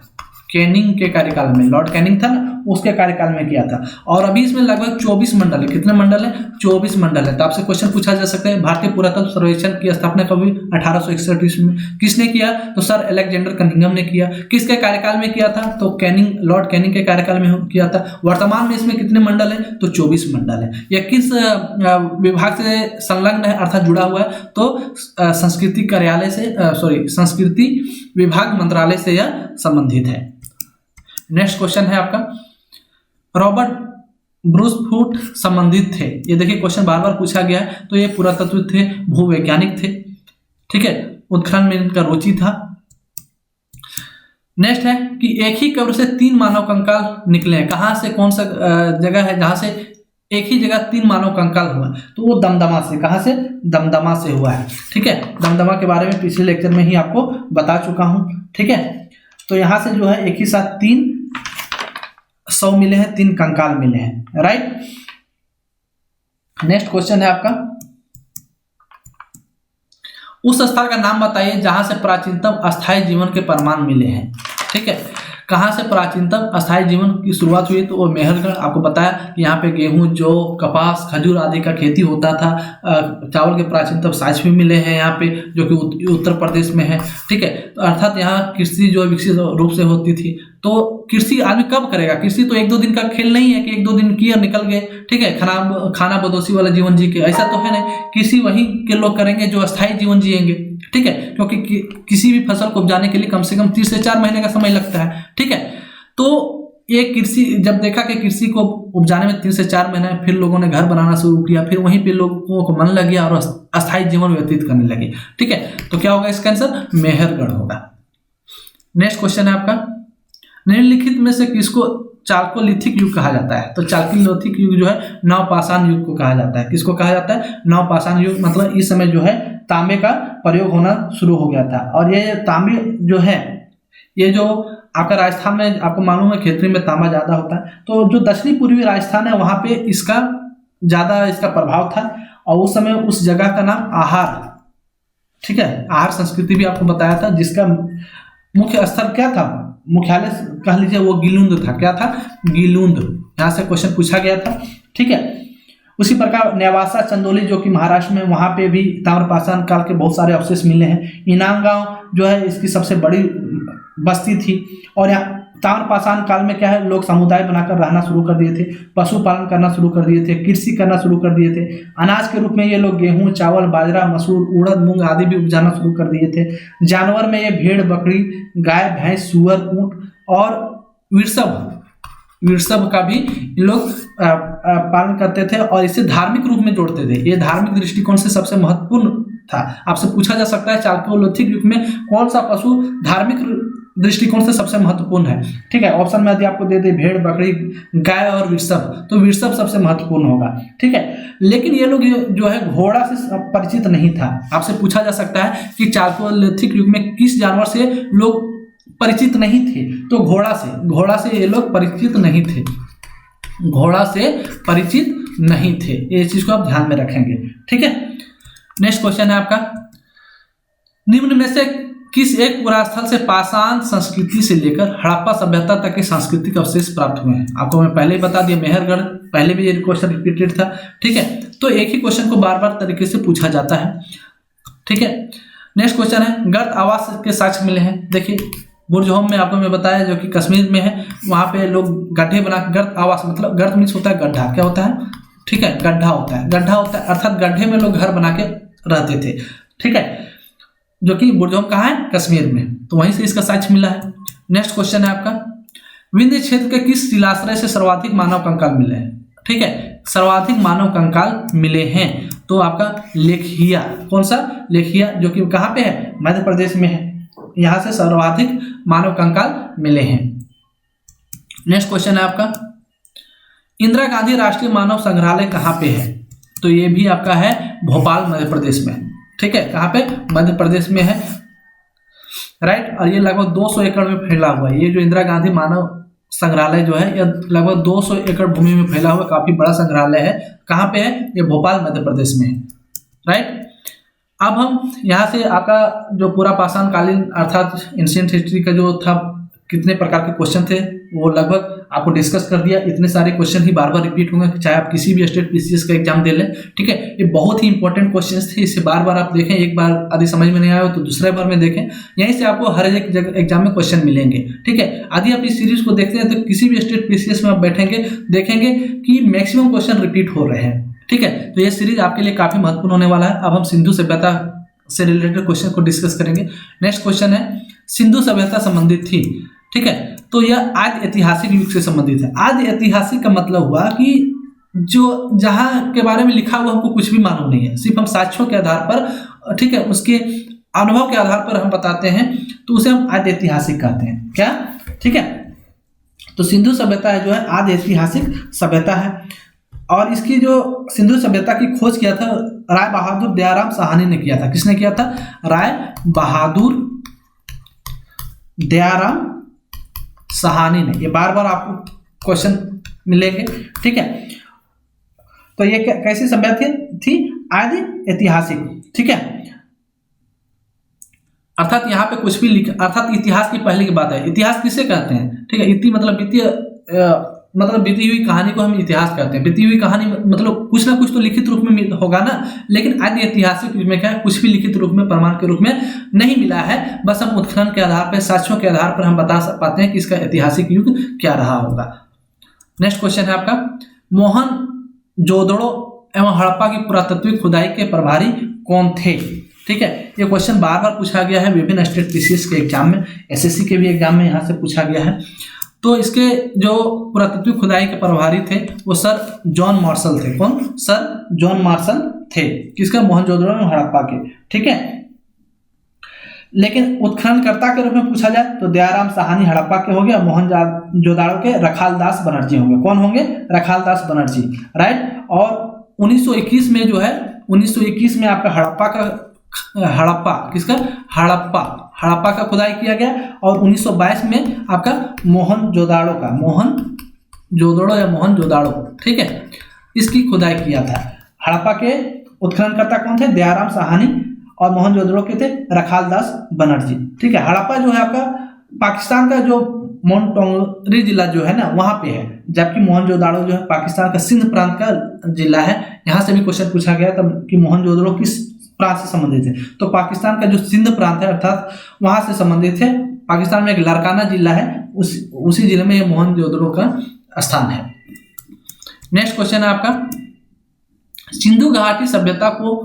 [SPEAKER 1] कैनिंग के कार्यकाल में, लॉर्ड कैनिंग था ना, उसके कार्यकाल में किया था। और अभी इसमें लगभग 24 मंडल है। कितने मंडल है, 24 मंडल है। तो आपसे क्वेश्चन पूछा जा सकता है भारतीय पुरातत्व सर्वेक्षण की स्थापना कभी 1861 में किसने किया, तो सर अलेक्जेंडर कनिंघम ने किया। किसके कार्यकाल में किया था, तो कैनिंग, लॉर्ड कैनिंग के कार्यकाल में किया था। वर्तमान में इसमें कितने मंडल है, तो 24 मंडल है। यह किस विभाग से संलग्न है अर्थात जुड़ा हुआ है, तो संस्कृति कार्यालय से संस्कृति विभाग मंत्रालय से यह संबंधित है। नेक्स्ट क्वेश्चन है आपका, रॉबर्ट ब्रूस फूट संबंधित थे। ये देखिए क्वेश्चन बार बार पूछा गया है। तो ये पुरातत्व थे, भूवैज्ञानिक थे, ठीक है, उत्खनन में इनका रुचि था। नेक्स्ट है कि एक ही कब्र से 3 मानव कंकाल निकले हैं। कहाँ से, कौन सा जगह है जहां से एक ही जगह 3 मानव कंकाल हुआ, तो वो दमदमा से। कहाँ से, दमदमा से हुआ है, ठीक है। दमदमा के बारे में पिछले लेक्चर में ही आपको बता चुका हूं, ठीक है। तो यहां से जो है एक ही साथ 3 शव मिले हैं, 3 कंकाल मिले हैं, राइट। नेक्स्ट क्वेश्चन है आपका, उस स्थल का नाम बताइए जहां से प्राचीनतम अस्थायी जीवन के प्रमाण मिले हैं, ठीक है। कहाँ से प्राचीनतम अस्थायी जीवन की शुरुआत हुई, तो वो मेहरगढ़। आपको बताया कि यहाँ पे गेहूं, जौ, कपास, खजूर आदि का खेती होता था। चावल के प्राचीनतम साक्ष्य भी मिले हैं यहाँ पे, जो कि उत्तर प्रदेश में है, ठीक है। तो अर्थात यहाँ कृषि जो विकसित रूप से होती थी। तो कृषि आदमी कब करेगा, कृषि तो 1-2 दिन का खेल नहीं है कि 1-2 दिन किए और निकल गए, ठीक है, खाना बदोशी वाला जीवन जी के, ऐसा तो है नहीं। कृषि वहीं के लोग करेंगे जो अस्थायी जीवन जिएंगे, ठीक है, क्योंकि किसी भी फसल को उपजाने के लिए कम से कम 3 से 4 महीने का समय लगता है, ठीक है। तो ये कृषि जब देखा कि कृषि को उपजाने में 3 से 4 महीने, फिर लोगों ने घर बनाना शुरू किया, फिर वहीं पे लोगों को मन लग गया और अस्थायी जीवन व्यतीत करने लगे, ठीक है। तो क्या होगा इसका आंसर, मेहरगढ़ होगा। नेक्स्ट क्वेश्चन है आपका, निम्नलिखित में से किसको चालकोलिथिक युग कहा जाता है, तो चालकोलिथिक युग जो है नवपाषाण युग को कहा जाता है। किसको कहा जाता है, नवपाषाण युग। मतलब इस समय जो है तांबे का प्रयोग होना शुरू हो गया था। और ये तांबे जो है, ये जो आपका राजस्थान में आपको मालूम है खेतरी में तांबा ज्यादा होता है, तो जो दक्षिणी पूर्वी राजस्थान है वहां पे इसका ज्यादा इसका प्रभाव था। और उस समय उस जगह का नाम आहार, ठीक है, आहार संस्कृति भी आपको बताया था, जिसका मुख्य स्थल क्या था, मुख्यालय कह लीजिए वो गिलुंद था। क्या था, गिलुंद। यहाँ से क्वेश्चन पूछा गया था, ठीक है। उसी प्रकार नेवासा चंदौली जो कि महाराष्ट्र में, वहां पे भी ताम्रपाषाण काल के बहुत सारे अवशेष मिले हैं। इनाम गांव जो है इसकी सबसे बड़ी बस्ती थी। और यहाँ ताम्रपाषाण काल में क्या है, लोग समुदाय बनाकर रहना शुरू कर दिए थे, पशुपालन करना शुरू कर दिए थे, कृषि करना शुरू कर दिए थे। अनाज के रूप में ये लोग गेहूं, चावल, बाजरा, मसूर, उड़द, मूंग आदि भी उपजाना शुरू कर दिए थे। जानवर में ये भेड़, बकरी, गाय, भैंस, सुअर, ऊंट और वृषभ का भी लोग पालन करते थे और इसे धार्मिक रूप में जोड़ते थे। ये धार्मिक दृष्टिकोण से सबसे महत्वपूर्ण था। आपसे पूछा जा सकता है चालकोलिथिक युग में कौन सा पशु धार्मिक दृष्टिकोण से सबसे महत्वपूर्ण है। ठीक है, ऑप्शन में यदि आपको दे दे भेड़, बकरी, गाय और वृषभ, तो वृषभ सबसे महत्वपूर्ण होगा। ठीक है, लेकिन ये लोग जो है घोड़ा से परिचित नहीं था। आपसे पूछा जा सकता है कि चालकोलिथिक युग में किस जानवर से लोग परिचित नहीं थे, तो घोड़ा से ये लोग परिचित नहीं थे, घोड़ा से परिचित नहीं थे। ये चीज को आप ध्यान में रखेंगे। ठीक है, नेक्स्ट क्वेश्चन है आपका, निम्न में से किस एक पुरास्थल से पाषाण संस्कृति से लेकर हड़प्पा सभ्यता तक के सांस्कृतिक अवशेष प्राप्त हुए हैं? आपको मैं पहले ही बता दिया, मेहरगढ़, पहले भी ये क्वेश्चन रिपीटेड था। ठीक है, तो एक ही क्वेश्चन को बार बार तरीके से पूछा जाता है। ठीक है, नेक्स्ट क्वेश्चन है, गर्द आवास के साक्ष्य मिले हैं। देखिए बुर्जहोम में आपको मैं बताया जो कि कश्मीर में है, वहां पे लोग गड्ढे बना, गर्द आवास मतलब गर्द मीन्स होता है गड्ढा, क्या होता है? ठीक है, गड्ढा होता है अर्थात गड्ढे में लोग घर बना के रहते थे। ठीक है, जो कि बुर्जहोम कहाँ है? कश्मीर में, तो वहीं से इसका साक्ष्य मिला है। नेक्स्ट क्वेश्चन है आपका, विंध्य क्षेत्र के किस शिलाश्रय से सर्वाधिक मानव कंकाल मिले हैं? ठीक है, सर्वाधिक मानव कंकाल मिले हैं तो आपका लेखिया, कौन सा? लेखिया, जो कि कहाँ पे है? मध्य प्रदेश में है। यहां से सर्वाधिक मानव कंकाल मिले हैं। नेक्स्ट क्वेश्चन है आपका, इंदिरा गांधी राष्ट्रीय मानव संग्रहालय कहाँ पे है? तो ये भी आपका है भोपाल, मध्य प्रदेश में। ठीक है, कहाँ पे? मध्य प्रदेश में है, राइट। और ये लगभग 200 एकड़ में फैला हुआ है। ये जो इंदिरा गांधी मानव संग्रहालय जो है ये लगभग 200 एकड़ भूमि में फैला हुआ काफी बड़ा संग्रहालय है। कहाँ पे है? ये भोपाल, मध्य प्रदेश में है, राइट। अब हम यहाँ से आपका जो पूरा पाषाण कालीन अर्थात एंशिएंट हिस्ट्री का जो था, कितने प्रकार के क्वेश्चन थे वो लगभग आपको डिस्कस कर दिया। इतने सारे क्वेश्चन ही बार बार रिपीट होंगे, चाहे आप किसी भी स्टेट पीसीएस का एग्जाम दे लें। ठीक है, ये बहुत ही इंपॉर्टेंट क्वेश्चंस थे, इसे बार बार आप देखें। एक बार यदि समझ में नहीं आया हो तो दूसरे बार में देखें, यहीं से आपको हर एक जगह एग्जाम में क्वेश्चन मिलेंगे। ठीक है, यदि आप इस सीरीज को देखते हैं तो किसी भी स्टेट पीसीएस में आप बैठेंगे देखेंगे कि मैक्सिमम क्वेश्चन रिपीट हो रहे हैं। ठीक है, तो ये सीरीज आपके लिए काफी महत्वपूर्ण होने वाला है। अब हम सिंधु सभ्यता से रिलेटेड क्वेश्चन को डिस्कस करेंगे। नेक्स्ट क्वेश्चन है, सिंधु सभ्यता संबंधित थी। ठीक है, तो यह आदि ऐतिहासिक युग से संबंधित है। आदि ऐतिहासिक का मतलब हुआ कि जो जहां के बारे में लिखा हुआ हमको कुछ भी मालूम नहीं है, सिर्फ हम साक्ष्यों के आधार पर, ठीक है, उसके अनुभव के आधार पर हम बताते हैं, तो उसे हम आदि ऐतिहासिक कहते हैं। क्या? ठीक है, तो सिंधु सभ्यता जो है आदि ऐतिहासिक सभ्यता है। और इसकी जो सिंधु सभ्यता की खोज किया था राय बहादुर दयाराम साहनी ने किया था। किसने किया था? राय बहादुर दयाराम साहनी ने। ये बार बार आपको क्वेश्चन मिलेंगे। ठीक है, तो ये कैसी सभ्यता थी? आदि ऐतिहासिक। ठीक है, अर्थात यहाँ पे कुछ भी लिखा, अर्थात इतिहास की पहले की बात है। इतिहास किसे कहते हैं? ठीक है, इति मतलब वित्तीय मतलब बीती हुई कहानी को हम इतिहास कहते हैं। बीती हुई कहानी मतलब कुछ ना कुछ तो लिखित रूप में होगा ना, लेकिन आदि ऐतिहासिक युग में क्या है, कुछ भी लिखित रूप में प्रमाण के रूप में नहीं मिला है। बस हम उत्खनन के आधार पर, साक्ष्यों के आधार पर हम बता पाते हैं कि इसका ऐतिहासिक युग क्या रहा होगा। नेक्स्ट क्वेश्चन है आपका, मोहनजोदड़ो एवं हड़प्पा की पुरातत्विक खुदाई के प्रभारी कौन थे? ठीक है, ये क्वेश्चन बार बार पूछा गया है विभिन्न स्टेट पीसीएस के एग्जाम में, एसएससी के भी एग्जाम में यहाँ से पूछा गया है। तो इसके जो पुरातत्विक खुदाई के प्रभारी थे वो सर जॉन मार्शल थे। कौन? सर जॉन मार्शल थे। किसका? मोहनजोदड़ो एवं हड़प्पा के। ठीक है, लेकिन उत्खननकर्ता के रूप में पूछा जाए तो दयाराम साहनी हड़प्पा के हो गए, मोहनजोदड़ो के रखालदास बनर्जी होंगे। कौन होंगे? रखालदास बनर्जी, राइट। और 1921 में जो है, 1921 में आपका हड़प्पा का खुदाई किया गया। और 1922 में आपका मोहनजोदड़ो, ठीक है, इसकी खुदाई किया था। हड़प्पा के उत्खननकर्ता कौन थे? दयाराम साहनी। और मोहनजोदड़ो के थे रखालदास बनर्जी। ठीक है, हड़प्पा जो है आपका पाकिस्तान का जो मोंटोगरी जिला जो है ना वहां पे है, जबकि मोहनजोदड़ो जो है पाकिस्तान का सिंध प्रांत का जिला है। यहाँ से भी क्वेश्चन पूछा गया था कि मोहनजोदड़ो किस प्रांत से संबंधित है, तो पाकिस्तान का जो सिंध प्रांत है अर्थात वहां से संबंधित है पाकिस्तान में एक लारकाना जिला है, उसी जिले में ये मोहनजोदड़ो का स्थान है। नेक्स्ट क्वेश्चन है आपका, सिंधु घाटी सभ्यता को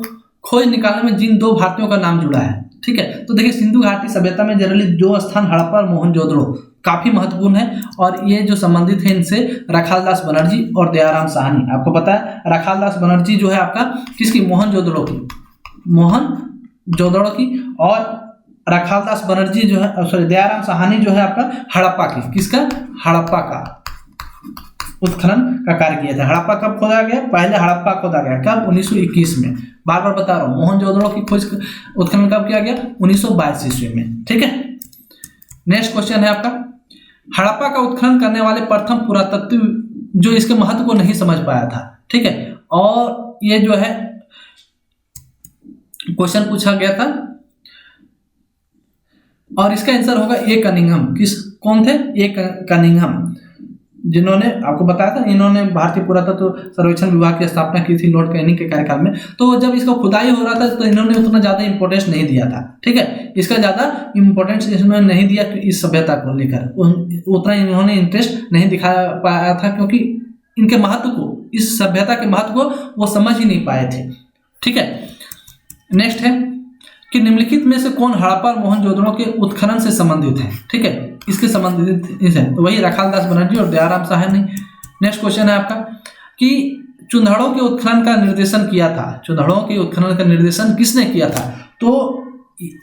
[SPEAKER 1] खोज निकालने में जिन दो भारतीयों का नाम जुड़ा है। ठीक है, तो देखिए सिंधु घाटी सभ्यता में जनरली दो स्थान हड़प्पा और मोहनजोदड़ो काफी महत्वपूर्ण है, और ये जो संबंधित है इनसे रखालदास बनर्जी और दयाराम साहनी। आपको पता है रखालदास बनर्जी जो है आपका किसकी, मोहनजोदड़ो की, और रखालदास बनर्जी जो है सॉरी दयाराम साहनी जो है आपका हड़प्पा की, किसका, हड़प्पा का उत्खनन का कार्य किया था। हड़प्पा कब खोदा गया, पहले हड़प्पा खोदा गया कब, 1921 में। बार बार बता रहा हूँ, मोहनजोदड़ो की खोज उत्खनन कब किया गया, 1922 ईस्वी में। ठीक है, नेक्स्ट क्वेश्चन है आपका, हड़प्पा का उत्खनन करने वाले प्रथम पुरातत्व जो इसके महत्व को नहीं समझ पाया था। ठीक है, और ये जो है क्वेश्चन पूछा गया था और इसका आंसर होगा ए कनिंघम। कौन थे, ए कनिंघम, जिन्होंने आपको बताया था इन्होंने भारतीय पुरातत्व सर्वेक्षण विभाग की स्थापना की थी लॉर्ड कैनिंग के कार्यकाल में। तो जब इसका खुदाई हो रहा था तो इन्होंने उतना ज़्यादा इंपॉर्टेंस नहीं दिया था। ठीक है, इसका ज़्यादा इंपॉर्टेंस इसमें नहीं दिया इस सभ्यता को लेकर, उतना इन्होंने इंटरेस्ट नहीं दिखा पाया था, क्योंकि इनके महत्व को, इस सभ्यता के महत्व को वो समझ ही नहीं पाए थे। ठीक है, नेक्स्ट है कि निम्नलिखित में से कौन हड़प्पा और मोहनजोदड़ो के उत्खनन से संबंधित है। ठीक है, इसके संबंधित है तो वही रखालदास बनर्जी और दयाराम साहनी। नेक्स्ट क्वेश्चन है आपका कि चुंदड़ों के उत्खनन का निर्देशन किया था, चुंदड़ों के उत्खनन का निर्देशन किसने किया था, तो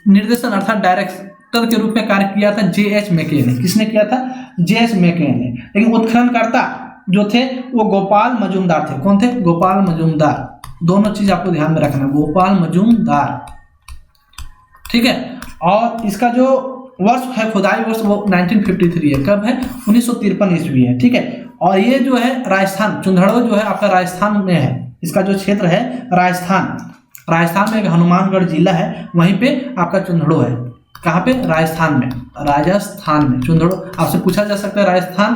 [SPEAKER 1] निर्देशन अर्थात डायरेक्टर के रूप में कार्य किया था J.H. मैके ने। किसने किया था, J.H. मैके ने। लेकिन उत्खननकर्ता जो थे वो गोपाल मजूमदार थे। कौन थे, गोपाल मजूमदार। दोनों चीज आपको ध्यान में रखना, गोपाल मजूमदार। ठीक है, और इसका जो वर्ष है, खुदाई वर्ष, वो 1953 है। कब है, 1953 ईस्वी है। ठीक है, और ये जो है राजस्थान, चुंदड़ो जो है आपका राजस्थान में है। इसका जो क्षेत्र है राजस्थान में एक हनुमानगढ़ जिला है, वहीं पे आपका चुंदड़ो है। कहाँ पे, राजस्थान में चुंदड़ो। आपसे पूछा जा सकता है राजस्थान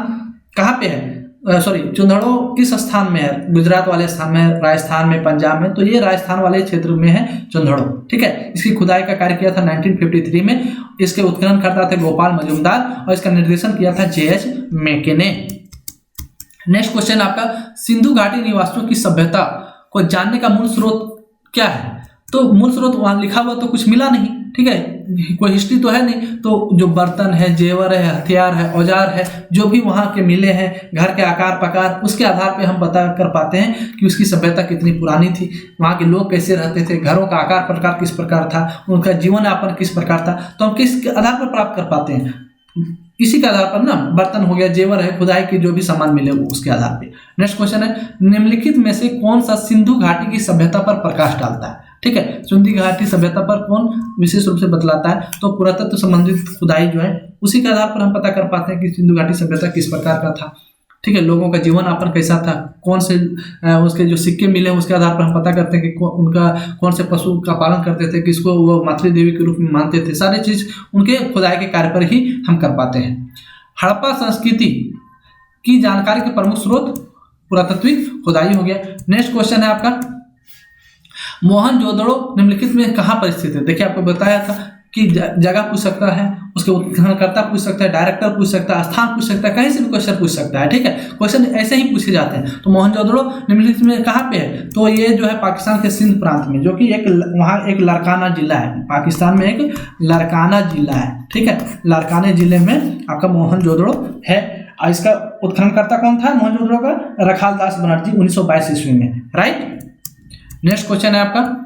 [SPEAKER 1] कहाँ पे है, सॉरी चुंदड़ो किस स्थान में है, गुजरात वाले स्थान में है, राजस्थान में, पंजाब में, तो ये राजस्थान वाले क्षेत्र में है चुंदड़ो। ठीक है, इसकी खुदाई का कार्य किया था 1953 में। इसके उत्खनन करता थे गोपाल मजूमदार और इसका निर्देशन किया था J.H. मैके ने। नेक्स्ट क्वेश्चन आपका, सिंधु घाटी निवासियों की सभ्यता को जानने का मूल स्रोत क्या है, तो मूल स्रोत वहां लिखा हुआ तो कुछ मिला नहीं। ठीक है, कोई हिस्ट्री तो है नहीं, तो जो बर्तन है, जेवर है, हथियार है, औजार है, जो भी वहाँ के मिले हैं, घर के आकार प्रकार, उसके आधार पे हम पता कर पाते हैं कि उसकी सभ्यता कितनी पुरानी थी, वहाँ के लोग कैसे रहते थे, घरों का आकार प्रकार किस प्रकार था, उनका जीवन यापन किस प्रकार था, तो हम किस आधार पर प्राप्त कर पाते हैं, इसी के आधार पर ना, बर्तन हो गया, जेवर है, खुदाई के जो भी सामान मिले वो उसके आधार पे। नेक्स्ट क्वेश्चन है, निम्नलिखित में से कौन सा सिंधु घाटी की सभ्यता पर प्रकाश डालता है। ठीक है, सिंधु घाटी सभ्यता पर कौन विशेष रूप से बतलाता है, तो पुरातत्व संबंधित खुदाई जो है उसी के आधार पर हम पता कर पाते हैं कि सिंधु घाटी सभ्यता किस प्रकार का था। ठीक है, लोगों का जीवन यापन कैसा था, कौन से उसके जो सिक्के मिले उसके आधार पर हम पता करते हैं कि उनका कौन से पशु का पालन करते थे, किसको वो मातृदेवी के रूप में मानते थे, सारी चीज उनके खुदाई के कार्य पर ही हम कर पाते हैं। हड़प्पा संस्कृति की जानकारी के प्रमुख स्रोत पुरातत्विक खुदाई हो गया। नेक्स्ट क्वेश्चन है आपका, मोहनजोदड़ो निम्नलिखित में कहाँ पर स्थित है। देखिए आपको बताया था कि जगह पूछ सकता है, उसके उत्खननकर्ता पूछ सकता है, डायरेक्टर पूछ सकता है, स्थान पूछ सकता है, कहीं से भी क्वेश्चन पूछ सकता है। ठीक है, क्वेश्चन ऐसे ही पूछे जाते हैं। तो मोहनजोदड़ो निम्नलिखित में कहाँ पे है, तो ये जो है पाकिस्तान के सिंध प्रांत में, जो कि वहाँ एक लारकाना जिला है, पाकिस्तान में एक लारकाना जिला है। ठीक है, लारकाने जिले में आपका मोहनजोदड़ो है। और इसका उत्खननकर्ता कौन था मोहनजोदड़ो का, रखालदास बनर्जी 1922 ईस्वी में। राइट, नेक्स्ट क्वेश्चन है आपका,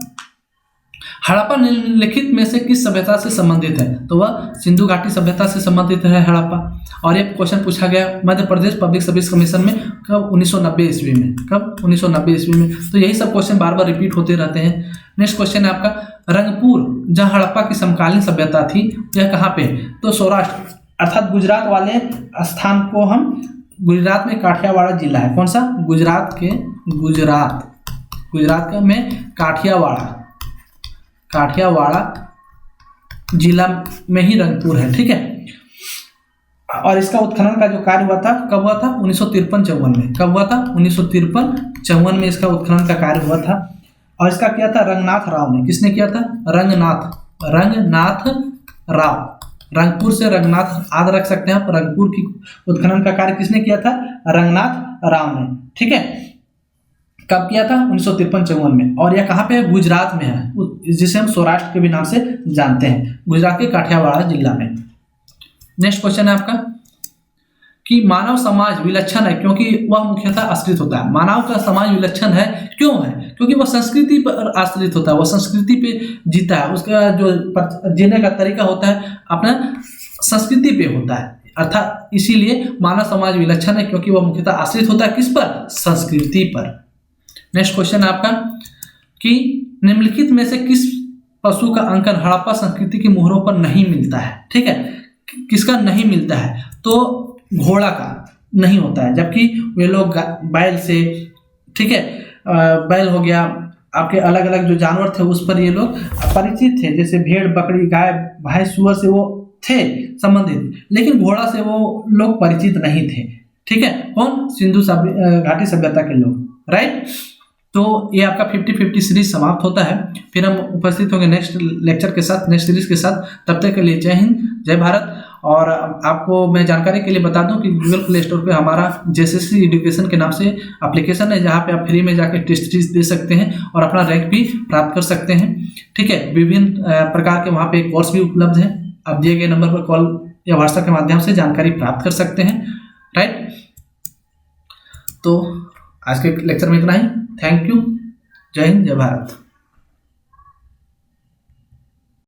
[SPEAKER 1] हड़प्पा निम्नलिखित में से किस सभ्यता से संबंधित है, तो वह सिंधु घाटी सभ्यता से संबंधित है हड़प्पा। और ये क्वेश्चन पूछा गया Madhya Pradesh public service commission में, कब, 1990 ईस्वी में। कब, 1990 ईस्वी में। तो यही सब क्वेश्चन बार बार रिपीट होते रहते हैं। नेक्स्ट क्वेश्चन है आपका, रंगपुर जहाँ हड़प्पा की समकालीन सभ्यता थी, यह कहाँ पे, तो सौराष्ट्र अर्थात गुजरात वाले स्थान को हम, गुजरात में काठियावाड़ जिला है। कौन सा, गुजरात का में काठियावाड़ा जिला में ही रंगपुर है। ठीक है, और इसका उत्खनन का जो कार्य हुआ था, कब हुआ था, 1953-54 में। कब हुआ था, 1953-54 में इसका उत्खनन का कार्य हुआ था। और इसका किया था रंगनाथ राव ने। किसने किया था, रंगनाथ राव। रंगपुर से रंगनाथ आदि रख सकते हैं आप। रंगपुर की उत्खनन का कार्य किसने किया था? रंगनाथ राव ने। ठीक है, कब किया था? 1953-54 में। और यह कहाँ पे है? गुजरात में है, जिसे हम सौराष्ट्र के भी नाम से जानते हैं, गुजरात के काठियावाड़ जिला में। नेक्स्ट क्वेश्चन है आपका कि मानव समाज विलक्षण है क्योंकि वह मुख्यतः आश्रित होता है। मानव का समाज विलक्षण है क्यों है? क्योंकि वह संस्कृति पर आश्रित होता है, वह संस्कृति पे जीता है, उसका जो जीने का तरीका होता है अपना संस्कृति पे होता है, अर्थात इसीलिए मानव समाज विलक्षण है क्योंकि वह मुख्यतः आश्रित होता है किस पर? संस्कृति पर। नेक्स्ट क्वेश्चन है आपका कि निम्नलिखित में से किस पशु का अंकन हड़प्पा संस्कृति के मोहरों पर नहीं मिलता है? ठीक है, किसका नहीं मिलता है? तो घोड़ा का नहीं होता है, जबकि वे लोग बैल से, ठीक है, बैल हो गया, आपके अलग अलग जो जानवर थे उस पर ये लोग परिचित थे, जैसे भेड़, बकरी, गाय, भैंस, सुअर से वो थे संबंधित, लेकिन घोड़ा से वो लोग परिचित नहीं थे। ठीक है, कौन? सिंधु घाटी सभ्यता के लोग, राइट। तो ये आपका 50-50 सीरीज समाप्त होता है। फिर हम उपस्थित होंगे नेक्स्ट लेक्चर के साथ, नेक्स्ट सीरीज के साथ। तब तक के लिए जय हिंद, जय भारत। और आपको मैं जानकारी के लिए बता दूं कि गूगल प्ले स्टोर पे हमारा जेएसएससी एजुकेशन के नाम से एप्लीकेशन है, जहां पे आप फ्री में जाकर टेस्ट सीरीज दे सकते हैं और अपना रैंक भी प्राप्त कर सकते हैं। ठीक है, विभिन्न प्रकार के वहाँ पे कोर्स भी उपलब्ध है। आप दिए गए नंबर पर कॉल या व्हाट्सएप के माध्यम से जानकारी प्राप्त कर सकते हैं, राइट। तो आज के लेक्चर में इतना ही। थैंक यू, जय हिंद, जय भारत।